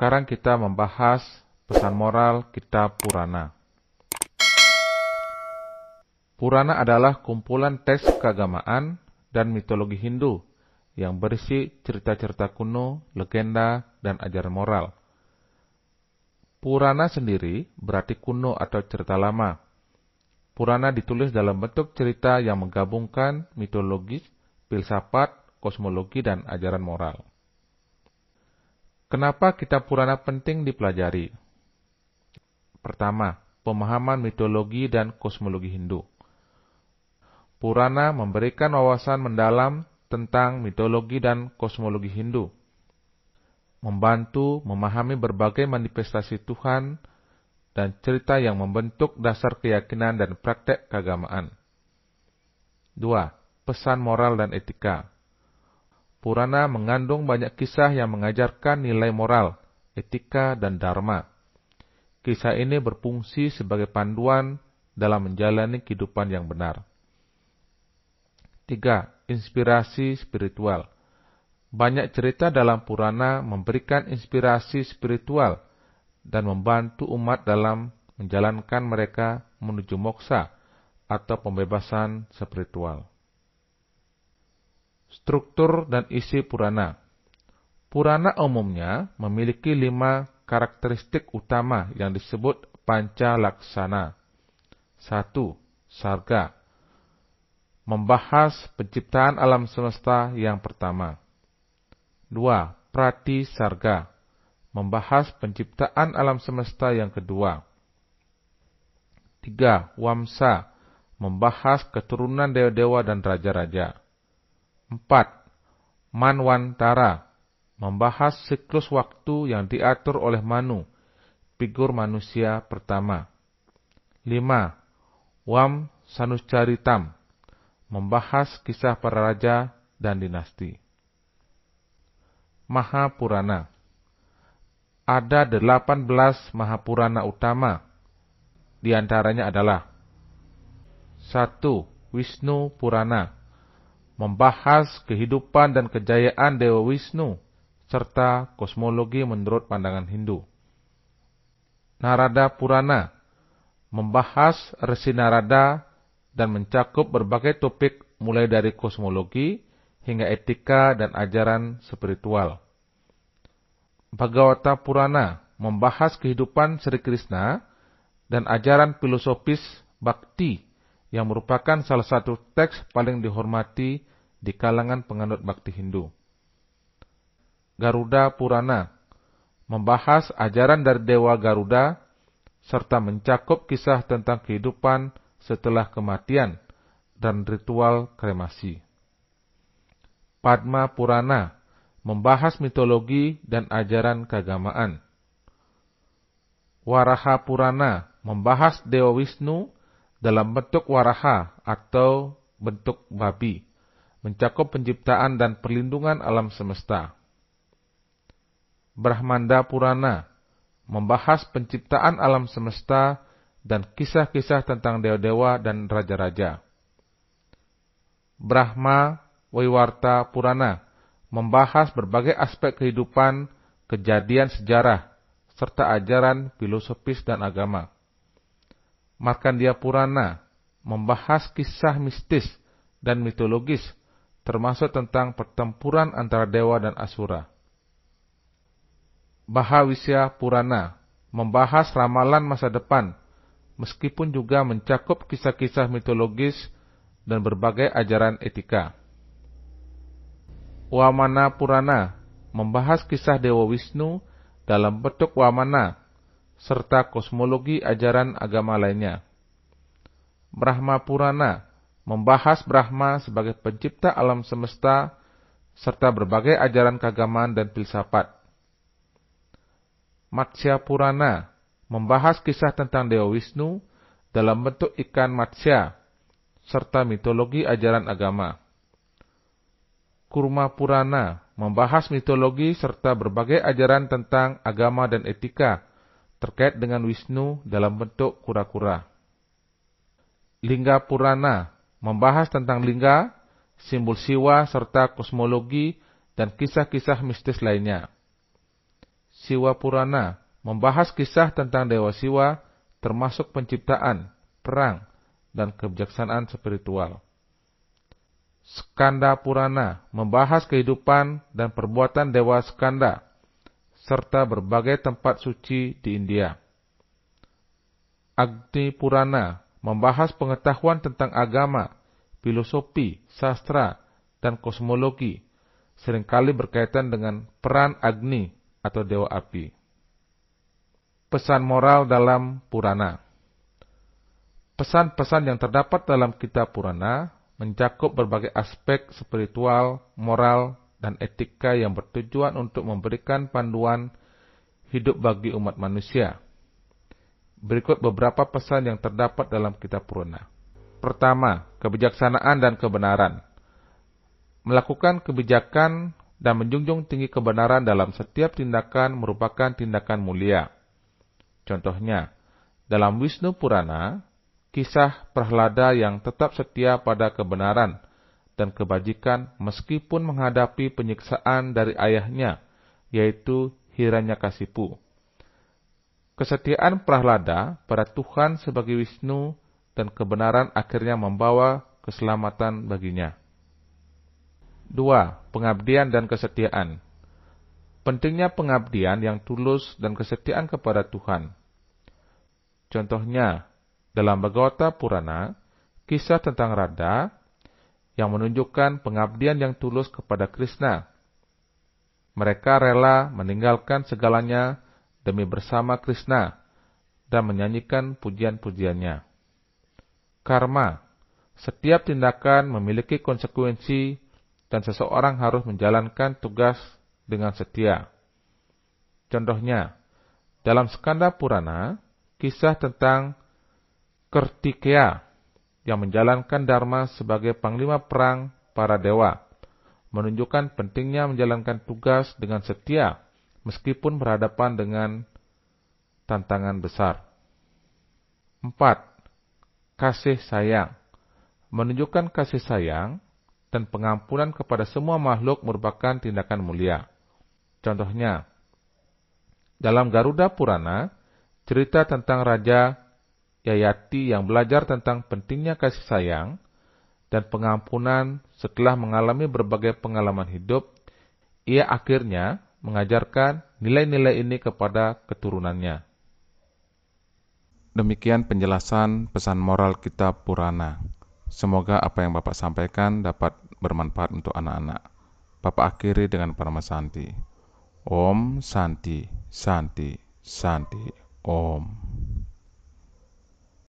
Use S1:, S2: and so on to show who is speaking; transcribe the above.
S1: Sekarang kita membahas pesan moral kitab Purana. Purana adalah kumpulan teks keagamaan dan mitologi Hindu yang berisi cerita-cerita kuno, legenda, dan ajaran moral. Purana sendiri berarti kuno atau cerita lama. Purana ditulis dalam bentuk cerita yang menggabungkan mitologi, filsafat, kosmologi, dan ajaran moral. Kenapa kitab Purana penting dipelajari? Pertama, pemahaman mitologi dan kosmologi Hindu. Purana memberikan wawasan mendalam tentang mitologi dan kosmologi Hindu, membantu memahami berbagai manifestasi Tuhan dan cerita yang membentuk dasar keyakinan dan praktek keagamaan. 2. Pesan moral dan etika. Purana mengandung banyak kisah yang mengajarkan nilai moral, etika, dan dharma. Kisah ini berfungsi sebagai panduan dalam menjalani kehidupan yang benar. 3. Inspirasi spiritual. Banyak cerita dalam Purana memberikan inspirasi spiritual dan membantu umat dalam menjalankan mereka menuju moksa atau pembebasan spiritual. Struktur dan isi Purana. Purana umumnya memiliki 5 karakteristik utama yang disebut panca laksana. 1. Sarga. Membahas penciptaan alam semesta yang pertama. 2. Prati sarga. Membahas penciptaan alam semesta yang kedua. 3. Wamsa. Membahas keturunan dewa-dewa dan raja-raja. 4. Manwantara. Membahas siklus waktu yang diatur oleh Manu, figur manusia pertama. 5. Wam Sanucaritam. Membahas kisah para raja dan dinasti. Mahapurana. Ada 18 Mahapurana utama. Di antaranya adalah 1. Wisnu Purana. Membahas kehidupan dan kejayaan Dewa Wisnu, serta kosmologi menurut pandangan Hindu. Narada Purana. Membahas Resi Narada dan mencakup berbagai topik mulai dari kosmologi hingga etika dan ajaran spiritual. Bhagavata Purana membahas kehidupan Sri Krishna dan ajaran filosofis Bhakti yang merupakan salah satu teks paling dihormati di kalangan penganut Bhakti Hindu. Garuda Purana membahas ajaran dari Dewa Garuda serta mencakup kisah tentang kehidupan setelah kematian dan ritual kremasi. Padma Purana membahas mitologi dan ajaran keagamaan. Waraha Purana membahas Dewa Wisnu dalam bentuk waraha atau bentuk babi, mencakup penciptaan dan perlindungan alam semesta. Brahmanda Purana membahas penciptaan alam semesta dan kisah-kisah tentang dewa-dewa dan raja-raja. Brahma Waiwarta Purana membahas berbagai aspek kehidupan, kejadian sejarah, serta ajaran filosofis dan agama. Markandeya Purana membahas kisah mistis dan mitologis, termasuk tentang pertempuran antara dewa dan asura. Bahawisya Purana membahas ramalan masa depan, meskipun juga mencakup kisah-kisah mitologis dan berbagai ajaran etika. Wamana Purana membahas kisah Dewa Wisnu dalam bentuk Wamana, serta kosmologi ajaran agama lainnya. Brahma Purana membahas Brahma sebagai pencipta alam semesta, serta berbagai ajaran keagamaan dan filsafat. Matsya Purana membahas kisah tentang Dewa Wisnu dalam bentuk ikan Matsya, serta mitologi ajaran agama. Kurma Purana membahas mitologi serta berbagai ajaran tentang agama dan etika terkait dengan Wisnu dalam bentuk kura-kura. Lingga Purana membahas tentang lingga, simbol siwa serta kosmologi dan kisah-kisah mistis lainnya. Siwa Purana membahas kisah tentang Dewa Siwa, termasuk penciptaan, perang, dan kebijaksanaan spiritual. Skanda Purana membahas kehidupan dan perbuatan Dewa Skanda, serta berbagai tempat suci di India. Agni Purana membahas pengetahuan tentang agama, filosofi, sastra, dan kosmologi, seringkali berkaitan dengan peran Agni atau Dewa Api. Pesan moral dalam Purana. Pesan-pesan yang terdapat dalam kitab Purana mencakup berbagai aspek spiritual, moral, dan etika yang bertujuan untuk memberikan panduan hidup bagi umat manusia. Berikut beberapa pesan yang terdapat dalam kitab Purana. Pertama, kebijaksanaan dan kebenaran. Melakukan kebijakan dan menjunjung tinggi kebenaran dalam setiap tindakan merupakan tindakan mulia. Contohnya, dalam Wisnu Purana, kisah Prahlada yang tetap setia pada kebenaran dan kebajikan meskipun menghadapi penyiksaan dari ayahnya, yaitu Hiranyakasipu. Kesetiaan Prahlada pada Tuhan sebagai Wisnu dan kebenaran akhirnya membawa keselamatan baginya. 2. Pengabdian dan kesetiaan. Pentingnya pengabdian yang tulus dan kesetiaan kepada Tuhan. Contohnya, dalam Bhagavata Purana, kisah tentang Radha yang menunjukkan pengabdian yang tulus kepada Krishna. Mereka rela meninggalkan segalanya demi bersama Krishna dan menyanyikan pujian-pujiannya. Karma. Setiap tindakan memiliki konsekuensi dan seseorang harus menjalankan tugas dengan setia. Contohnya, dalam Skanda Purana, kisah tentang Kartikeya yang menjalankan dharma sebagai panglima perang para dewa, menunjukkan pentingnya menjalankan tugas dengan setia meskipun berhadapan dengan tantangan besar. 4. Kasih sayang. Menunjukkan kasih sayang dan pengampunan kepada semua makhluk merupakan tindakan mulia. Contohnya, dalam Garuda Purana, cerita tentang Raja Yayati yang belajar tentang pentingnya kasih sayang dan pengampunan setelah mengalami berbagai pengalaman hidup, ia akhirnya mengajarkan nilai-nilai ini kepada keturunannya. Demikian penjelasan pesan moral kitab Purana. Semoga apa yang Bapak sampaikan dapat bermanfaat untuk anak-anak. Bapak akhiri dengan Parama Santi. Om Santi, Santi, Santi, Om.